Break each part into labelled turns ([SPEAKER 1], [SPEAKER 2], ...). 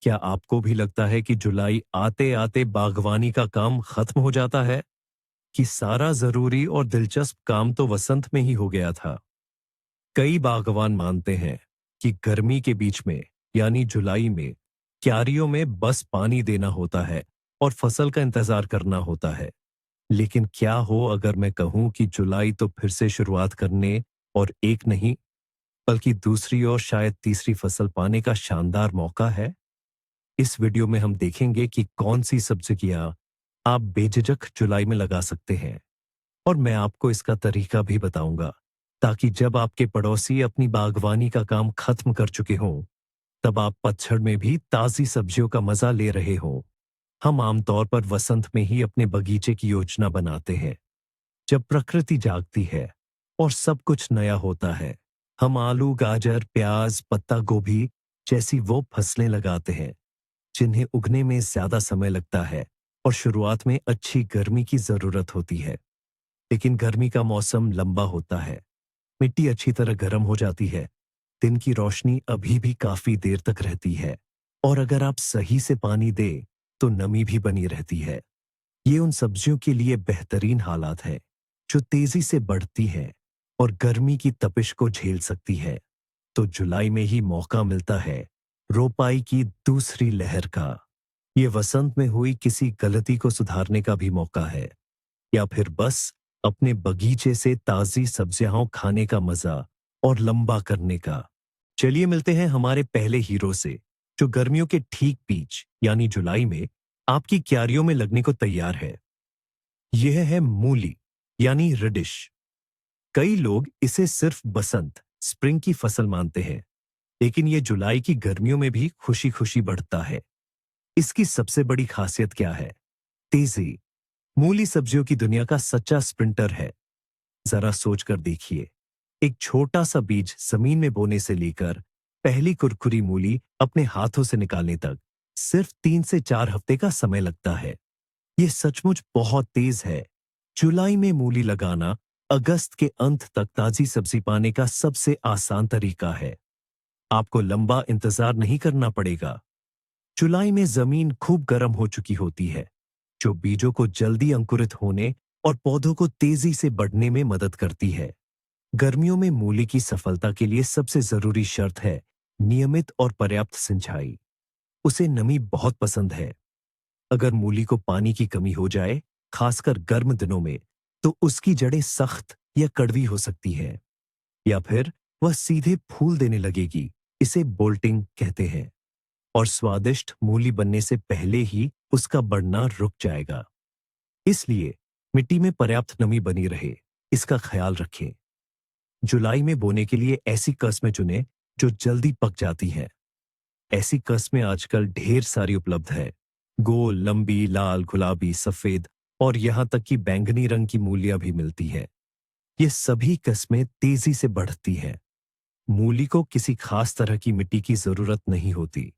[SPEAKER 1] क्या आपको भी लगता है कि जुलाई आते आते बागवानी का काम खत्म हो जाता है? कि सारा जरूरी और दिलचस्प काम तो वसंत में ही हो गया था? कई बागवान मानते हैं कि गर्मी के बीच में यानी जुलाई में क्यारियों में बस पानी देना होता है और फसल का इंतजार करना होता है। लेकिन क्या हो अगर मैं कहूं कि जुलाई तो फिर से शुरुआत करने और एक नहीं बल्कि दूसरी और शायद तीसरी फसल पाने का शानदार मौका है। इस वीडियो में हम देखेंगे कि कौन सी सब्जियां आप बेझिझक जुलाई में लगा सकते हैं, और मैं आपको इसका तरीका भी बताऊंगा, ताकि जब आपके पड़ोसी अपनी बागवानी का काम खत्म कर चुके हों, तब आप पतझड़ में भी ताजी सब्जियों का मजा ले रहे हों। हम आमतौर पर वसंत में ही अपने बगीचे की योजना बनाते हैं, जब प्रकृति जागती है और सब कुछ नया होता है। हम आलू, गाजर, प्याज, पत्ता गोभी जैसी वो फसलें लगाते हैं जिन्हें उगने में ज्यादा समय लगता है और शुरुआत में अच्छी गर्मी की जरूरत होती है। लेकिन गर्मी का मौसम लंबा होता है, मिट्टी अच्छी तरह गर्म हो जाती है, दिन की रोशनी अभी भी काफी देर तक रहती है, और अगर आप सही से पानी दे तो नमी भी बनी रहती है। ये उन सब्जियों के लिए बेहतरीन हालात है जो तेजी से बढ़ती है और गर्मी की तपिश को झेल सकती है। तो जुलाई में ही मौका मिलता है रोपाई की दूसरी लहर का। ये वसंत में हुई किसी गलती को सुधारने का भी मौका है, या फिर बस अपने बगीचे से ताजी सब्जियां खाने का मजा और लंबा करने का। चलिए मिलते हैं हमारे पहले हीरो से, जो गर्मियों के ठीक बीच यानी जुलाई में आपकी क्यारियों में लगने को तैयार है। यह है मूली यानी रेडिश। कई लोग इसे सिर्फ बसंत स्प्रिंग की फसल मानते हैं, लेकिन यह जुलाई की गर्मियों में भी खुशी खुशी बढ़ता है। इसकी सबसे बड़ी खासियत क्या है? तेजी। मूली सब्जियों की दुनिया का सच्चा स्प्रिंटर है। जरा सोच कर देखिए, एक छोटा सा बीज जमीन में बोने से लेकर पहली कुरकुरी मूली अपने हाथों से निकालने तक सिर्फ 3 से 4 हफ्ते का समय लगता है। यह सचमुच बहुत तेज है। जुलाई में मूली लगाना अगस्त के अंत तक ताजी सब्जी पाने का सबसे आसान तरीका है। आपको लंबा इंतजार नहीं करना पड़ेगा। जुलाई में जमीन खूब गर्म हो चुकी होती है, जो बीजों को जल्दी अंकुरित होने और पौधों को तेजी से बढ़ने में मदद करती है। गर्मियों में मूली की सफलता के लिए सबसे जरूरी शर्त है नियमित और पर्याप्त सिंचाई। उसे नमी बहुत पसंद है। अगर मूली को पानी की कमी हो जाए, खासकर गर्म दिनों में, तो उसकी जड़ें सख्त या कड़वी हो सकती हैं, या फिर वह सीधे फूल देने लगेगी। इसे बोल्टिंग कहते हैं, और स्वादिष्ट मूली बनने से पहले ही उसका बढ़ना रुक जाएगा। इसलिए मिट्टी में पर्याप्त नमी बनी रहे, इसका ख्याल रखें। जुलाई में बोने के लिए ऐसी किस्में चुनें जो जल्दी पक जाती हैं। ऐसी किस्में आजकल ढेर सारी उपलब्ध है। गोल, लंबी, लाल, गुलाबी, सफेद और यहां तक कि बैंगनी रंग की मूलियां भी मिलती है। ये सभी किस्में तेजी से बढ़ती हैं। मूली को किसी खास तरह की मिट्टी की जरूरत नहीं होती,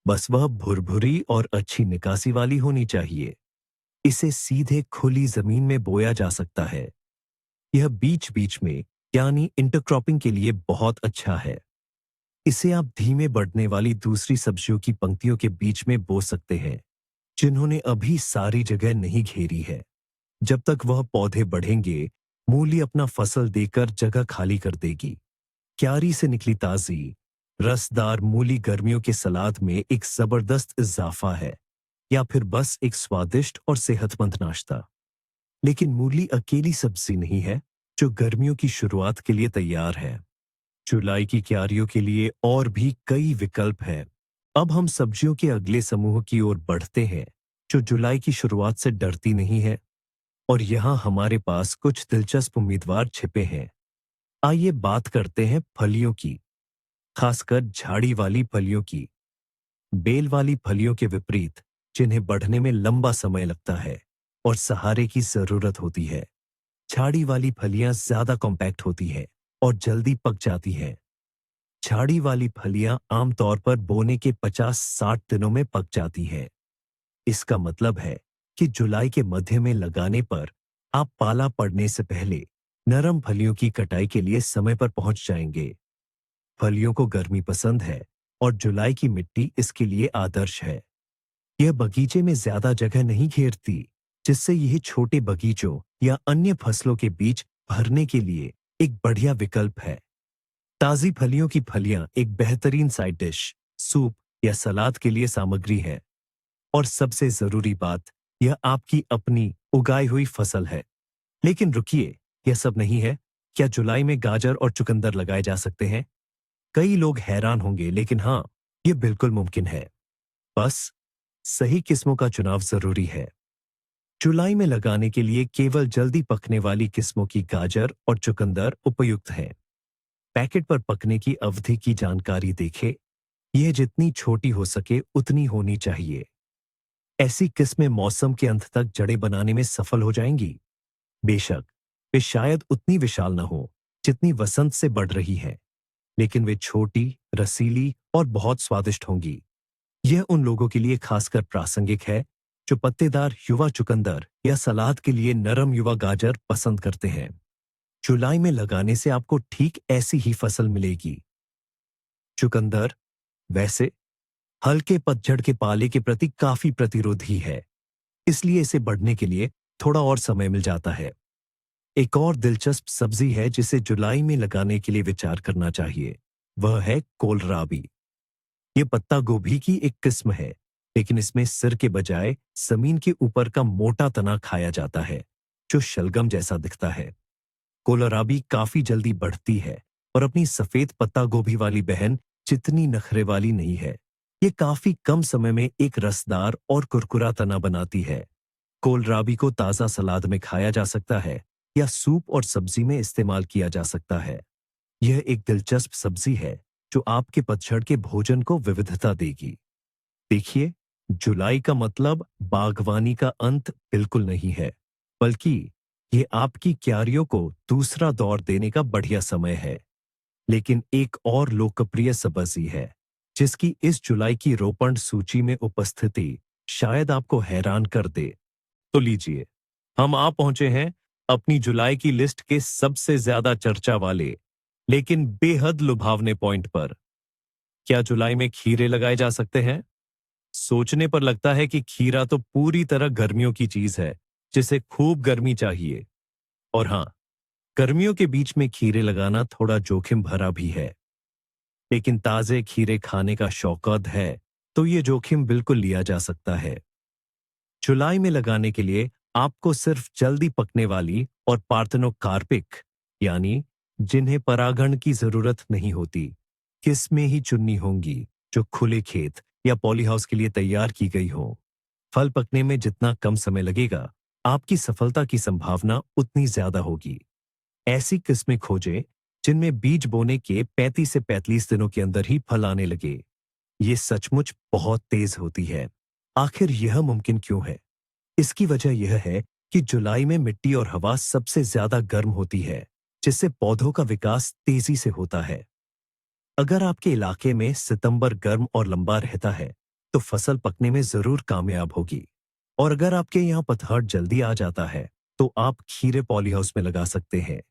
[SPEAKER 1] बस वह भुरभुरी और अच्छी निकासी वाली होनी चाहिए। इसे सीधे खुली जमीन में बोया जा सकता है। यह बीच बीच में यानी इंटरक्रॉपिंग के लिए बहुत अच्छा है। इसे आप धीमे बढ़ने वाली दूसरी सब्जियों की पंक्तियों के बीच में बो सकते हैं, जिन्होंने अभी सारी जगह नहीं घेरी है। जब तक वह पौधे बढ़ेंगे, मूली अपना फसल देकर जगह खाली कर देगी। क्यारी से निकली ताजी रसदार मूली गर्मियों के सलाद में एक जबरदस्त इजाफा है, या फिर बस एक स्वादिष्ट और सेहतमंद नाश्ता। लेकिन मूली अकेली सब्जी नहीं है जो गर्मियों की शुरुआत के लिए तैयार है। जुलाई की क्यारियों के लिए और भी कई विकल्प हैं। अब हम सब्जियों के अगले समूह की ओर बढ़ते हैं, जो जुलाई की शुरुआत से डरती नहीं है। और यहाँ हमारे पास कुछ दिलचस्प उम्मीदवार छिपे हैं। आइए बात करते हैं फलियों की, खासकर झाड़ी वाली फलियों की। बेल वाली फलियों के विपरीत, जिन्हें बढ़ने में लंबा समय लगता है और सहारे की जरूरत होती है, झाड़ी वाली फलियां ज्यादा कॉम्पैक्ट होती है और जल्दी पक जाती हैं। झाड़ी वाली फलियां आमतौर पर बोने के 50-60 दिनों में पक जाती हैं। इसका मतलब है कि जुलाई के मध्य में लगाने पर आप पाला पड़ने से पहले नरम फलियों की कटाई के लिए समय पर पहुंच जाएंगे। फलियों को गर्मी पसंद है, और जुलाई की मिट्टी इसके लिए आदर्श है। यह बगीचे में ज्यादा जगह नहीं घेरती, जिससे यह छोटे बगीचों या अन्य फसलों के बीच भरने के लिए एक बढ़िया विकल्प है। ताजी फलियों की फलियां एक बेहतरीन साइड डिश, सूप या सलाद के लिए सामग्री है। और सबसे जरूरी बात, यह आपकी अपनी उगाई हुई फसल है। लेकिन रुकिए, यह सब नहीं है। क्या जुलाई में गाजर और चुकंदर लगाए जा सकते हैं? कई लोग हैरान होंगे, लेकिन हाँ, यह बिल्कुल मुमकिन है। बस सही किस्मों का चुनाव जरूरी है। जुलाई में लगाने के लिए केवल जल्दी पकने वाली किस्मों की गाजर और चुकंदर उपयुक्त हैं। पैकेट पर पकने की अवधि की जानकारी देखें। यह जितनी छोटी हो सके उतनी होनी चाहिए। ऐसी किस्में मौसम के अंत तक जड़ें बनाने में सफल हो जाएंगी। बेशक वे शायद उतनी विशाल न हो जितनी वसंत से बढ़ रही है, लेकिन वे छोटी, रसीली और बहुत स्वादिष्ट होंगी। यह उन लोगों के लिए खासकर प्रासंगिक है जो पत्तेदार युवा चुकंदर या सलाद के लिए नरम युवा गाजर पसंद करते हैं। जुलाई में लगाने से आपको ठीक ऐसी ही फसल मिलेगी। चुकंदर वैसे हल्के पतझड़ के पाले के प्रति काफी प्रतिरोधी है, इसलिए इसे बढ़ने के लिए थोड़ा और समय मिल जाता है। एक और दिलचस्प सब्जी है जिसे जुलाई में लगाने के लिए विचार करना चाहिए, वह है कोलराबी। ये पत्ता गोभी की एक किस्म है, लेकिन इसमें सिर के बजाय जमीन के ऊपर का मोटा तना खाया जाता है, जो शलगम जैसा दिखता है। कोलराबी काफी जल्दी बढ़ती है और अपनी सफेद पत्ता गोभी वाली बहन जितनी नखरे वाली नहीं है। ये काफी कम समय में एक रसदार और कुरकुरा तना बनाती है। कोलराबी को ताजा सलाद में खाया जा सकता है या सूप और सब्जी में इस्तेमाल किया जा सकता है। यह एक दिलचस्प सब्जी है जो आपके पतझड़ के भोजन को विविधता देगी। देखिए, जुलाई का मतलब बागवानी का अंत बिल्कुल नहीं है, बल्कि ये आपकी क्यारियों को दूसरा दौर देने का बढ़िया समय है। लेकिन एक और लोकप्रिय सब्जी है जिसकी इस जुलाई की रोपण सूची में उपस्थिति शायद आपको हैरान कर दे। तो लीजिए, हम आ पहुंचे हैं अपनी जुलाई की लिस्ट के सबसे ज्यादा चर्चा वाले लेकिन बेहद लुभावने पॉइंट पर। क्या जुलाई में खीरे लगाए जा सकते हैं? सोचने पर लगता है कि खीरा तो पूरी तरह गर्मियों की चीज है, जिसे खूब गर्मी चाहिए। और हां, गर्मियों के बीच में खीरे लगाना थोड़ा जोखिम भरा भी है। लेकिन ताजे खीरे खाने का शौकत है तो ये जोखिम बिल्कुल लिया जा सकता है। जुलाई में लगाने के लिए आपको सिर्फ जल्दी पकने वाली और पार्थेनोकार्पिक, यानी जिन्हें परागण की जरूरत नहीं होती, किस्में ही चुननी होंगी जो खुले खेत या पॉलीहाउस के लिए तैयार की गई हो। फल पकने में जितना कम समय लगेगा, आपकी सफलता की संभावना उतनी ज्यादा होगी। ऐसी किस्में खोजें जिनमें बीज बोने के 35 से 45 दिनों के अंदर ही फल आने लगे। ये सचमुच बहुत तेज होती है। आखिर यह मुमकिन क्यों है? इसकी वजह यह है कि जुलाई में मिट्टी और हवा सबसे ज्यादा गर्म होती है, जिससे पौधों का विकास तेजी से होता है। अगर आपके इलाके में सितंबर गर्म और लंबा रहता है, तो फसल पकने में जरूर कामयाब होगी। और अगर आपके यहाँ पतझड़ जल्दी आ जाता है, तो आप खीरे पॉलीहाउस में लगा सकते हैं,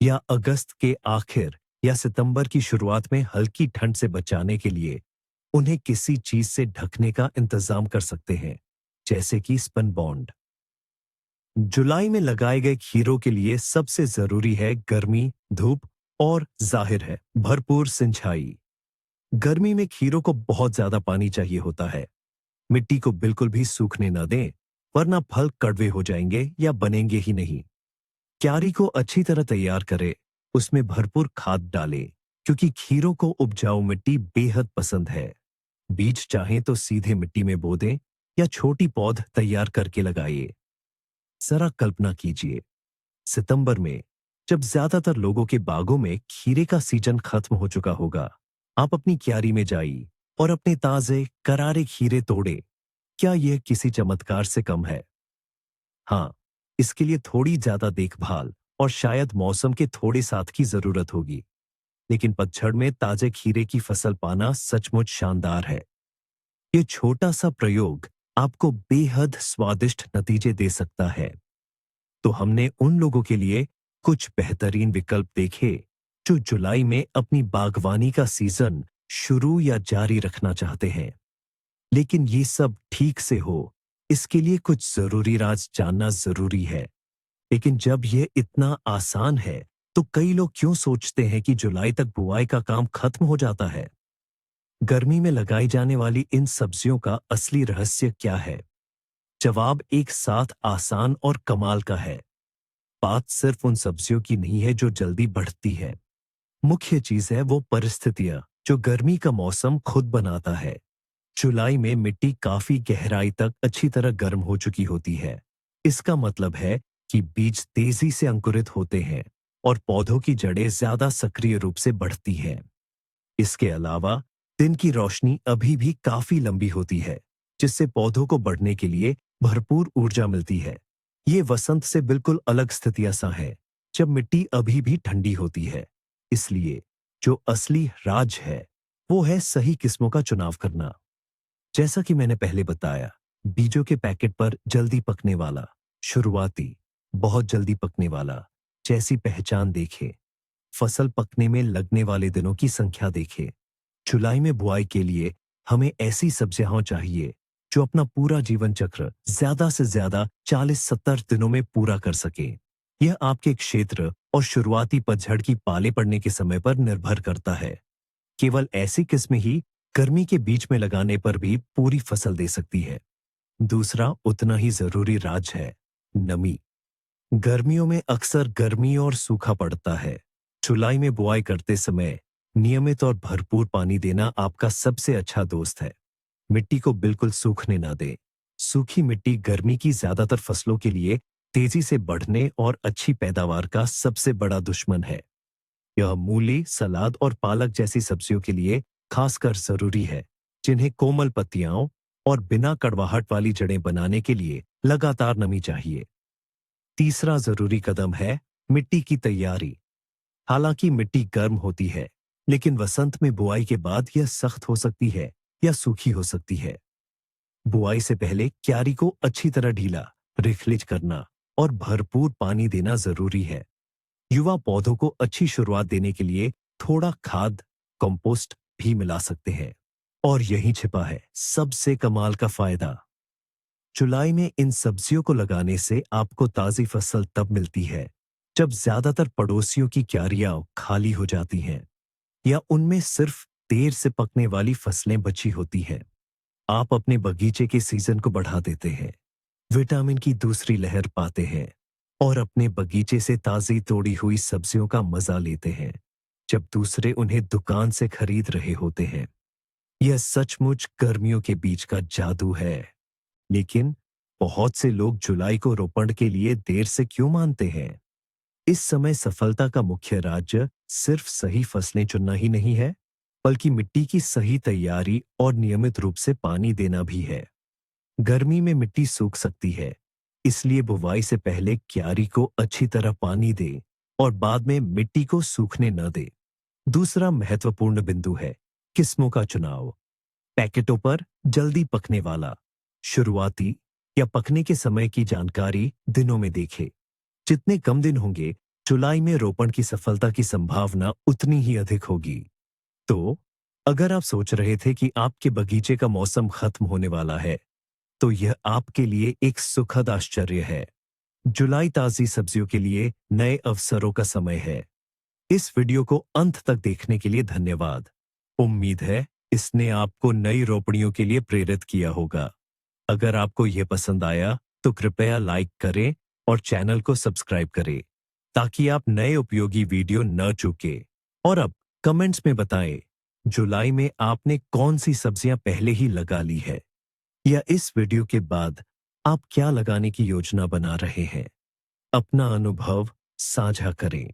[SPEAKER 1] या अगस्त के आखिर या सितंबर की शुरुआत में हल्की ठंड से बचाने के लिए उन्हें किसी चीज से ढकने का इंतजाम कर सकते हैं, जैसे कि स्पन बॉन्ड। जुलाई में लगाए गए खीरों के लिए सबसे जरूरी है गर्मी, धूप और जाहिर है भरपूर सिंचाई। गर्मी में खीरों को बहुत ज्यादा पानी चाहिए होता है। मिट्टी को बिल्कुल भी सूखने न दें, वरना फल कड़वे हो जाएंगे या बनेंगे ही नहीं। क्यारी को अच्छी तरह तैयार करें, उसमें भरपूर खाद डालें, क्योंकि खीरों को उपजाऊ मिट्टी बेहद पसंद है। बीज चाहें तो सीधे मिट्टी में बो दें या छोटी पौध तैयार करके लगाइए। जरा कल्पना कीजिए, सितंबर में जब ज्यादातर लोगों के बागों में खीरे का सीजन खत्म हो चुका होगा, आप अपनी क्यारी में जाइए और अपने ताजे करारे खीरे तोड़े। क्या यह किसी चमत्कार से कम है? हाँ, इसके लिए थोड़ी ज्यादा देखभाल और शायद मौसम के थोड़े साथ की जरूरत होगी, लेकिन पतझड़ में ताजे खीरे की फसल पाना सचमुच शानदार है। ये छोटा सा प्रयोग आपको बेहद स्वादिष्ट नतीजे दे सकता है। तो हमने उन लोगों के लिए कुछ बेहतरीन विकल्प देखे जो जुलाई में अपनी बागवानी का सीजन शुरू या जारी रखना चाहते हैं। लेकिन ये सब ठीक से हो, इसके लिए कुछ ज़रूरी राज जानना ज़रूरी है। लेकिन जब यह इतना आसान है, तो कई लोग क्यों सोचते हैं कि जुलाई तक बुआई का काम खत्म हो जाता है? गर्मी में लगाई जाने वाली इन सब्जियों का असली रहस्य क्या है? जवाब एक साथ आसान और कमाल का है। बात सिर्फ उन सब्जियों की नहीं है जो जल्दी बढ़ती है। मुख्य चीज है वो परिस्थितियां जो गर्मी का मौसम खुद बनाता है। जुलाई में मिट्टी काफी गहराई तक अच्छी तरह गर्म हो चुकी होती है। इसका मतलब है कि बीज तेजी से अंकुरित होते हैं और पौधों की जड़ें ज्यादा सक्रिय रूप से बढ़ती हैं। इसके अलावा दिन की रोशनी अभी भी काफी लंबी होती है, जिससे पौधों को बढ़ने के लिए भरपूर ऊर्जा मिलती है। ये वसंत से बिल्कुल अलग स्थितियां सा है, जब मिट्टी अभी भी ठंडी होती है। इसलिए जो असली राज है, वो है सही किस्मों का चुनाव करना। जैसा कि मैंने पहले बताया, बीजों के पैकेट पर जल्दी पकने वाला, शुरुआती, बहुत जल्दी पकने वाला जैसी पहचान देखें। फसल पकने में लगने वाले दिनों की संख्या देखें। जुलाई में बुआई के लिए हमें ऐसी सब्जियां चाहिए जो अपना पूरा जीवन चक्र ज्यादा से ज्यादा 40-70 दिनों में पूरा कर सके। यह आपके क्षेत्र और शुरुआती पतझड़ की पाले पड़ने के समय पर निर्भर करता है। केवल ऐसी किस्में ही गर्मी के बीच में लगाने पर भी पूरी फसल दे सकती है। दूसरा उतना ही जरूरी राज है नमी। गर्मियों में अक्सर गर्मी और सूखा पड़ता है। जुलाई में बुआई करते समय नियमित और भरपूर पानी देना आपका सबसे अच्छा दोस्त है। मिट्टी को बिल्कुल सूखने ना दें। सूखी मिट्टी गर्मी की ज्यादातर फसलों के लिए तेजी से बढ़ने और अच्छी पैदावार का सबसे बड़ा दुश्मन है। यह मूली, सलाद और पालक जैसी सब्जियों के लिए खासकर जरूरी है, जिन्हें कोमल पत्तियां और बिना कड़वाहट वाली जड़ें बनाने के लिए लगातार नमी चाहिए। तीसरा जरूरी कदम है मिट्टी की तैयारी। हालांकि मिट्टी गर्म होती है, लेकिन वसंत में बुआई के बाद यह सख्त हो सकती है या सूखी हो सकती है। बुआई से पहले क्यारी को अच्छी तरह ढीला, रिखलिज करना और भरपूर पानी देना जरूरी है। युवा पौधों को अच्छी शुरुआत देने के लिए थोड़ा खाद, कंपोस्ट भी मिला सकते हैं। और यहीं छिपा है सबसे कमाल का फायदा। जुलाई में इन सब्जियों को लगाने से आपको ताजी फसल तब मिलती है जब ज्यादातर पड़ोसियों की क्यारियां खाली हो जाती हैं या उनमें सिर्फ देर से पकने वाली फसलें बची होती हैं। आप अपने बगीचे के सीजन को बढ़ा देते हैं, विटामिन की दूसरी लहर पाते हैं और अपने बगीचे से ताजी तोड़ी हुई सब्जियों का मजा लेते हैं, जब दूसरे उन्हें दुकान से खरीद रहे होते हैं। यह सचमुच गर्मियों के बीच का जादू है। लेकिन बहुत से लोग जुलाई को रोपण के लिए देर से क्यों मानते हैं? इस समय सफलता का मुख्य राज सिर्फ सही फसलें चुनना ही नहीं है, बल्कि मिट्टी की सही तैयारी और नियमित रूप से पानी देना भी है। गर्मी में मिट्टी सूख सकती है, इसलिए बुवाई से पहले क्यारी को अच्छी तरह पानी दे और बाद में मिट्टी को सूखने न दे। दूसरा महत्वपूर्ण बिंदु है किस्मों का चुनाव। पैकेटों पर जल्दी पकने वाला, शुरुआती या पकने के समय की जानकारी दिनों में देखें। जितने कम दिन होंगे, जुलाई में रोपण की सफलता की संभावना उतनी ही अधिक होगी। तो अगर आप सोच रहे थे कि आपके बगीचे का मौसम खत्म होने वाला है, तो यह आपके लिए एक सुखद आश्चर्य है। जुलाई ताजी सब्जियों के लिए नए अवसरों का समय है। इस वीडियो को अंत तक देखने के लिए धन्यवाद। उम्मीद है इसने आपको नई रोपणियों के लिए प्रेरित किया होगा। अगर आपको यह पसंद आया तो कृपया लाइक करें और चैनल को सब्सक्राइब करें, ताकि आप नए उपयोगी वीडियो न चूकें। और अब कमेंट्स में बताएं, जुलाई में आपने कौन सी सब्जियां पहले ही लगा ली है, या इस वीडियो के बाद आप क्या लगाने की योजना बना रहे हैं। अपना अनुभव साझा करें।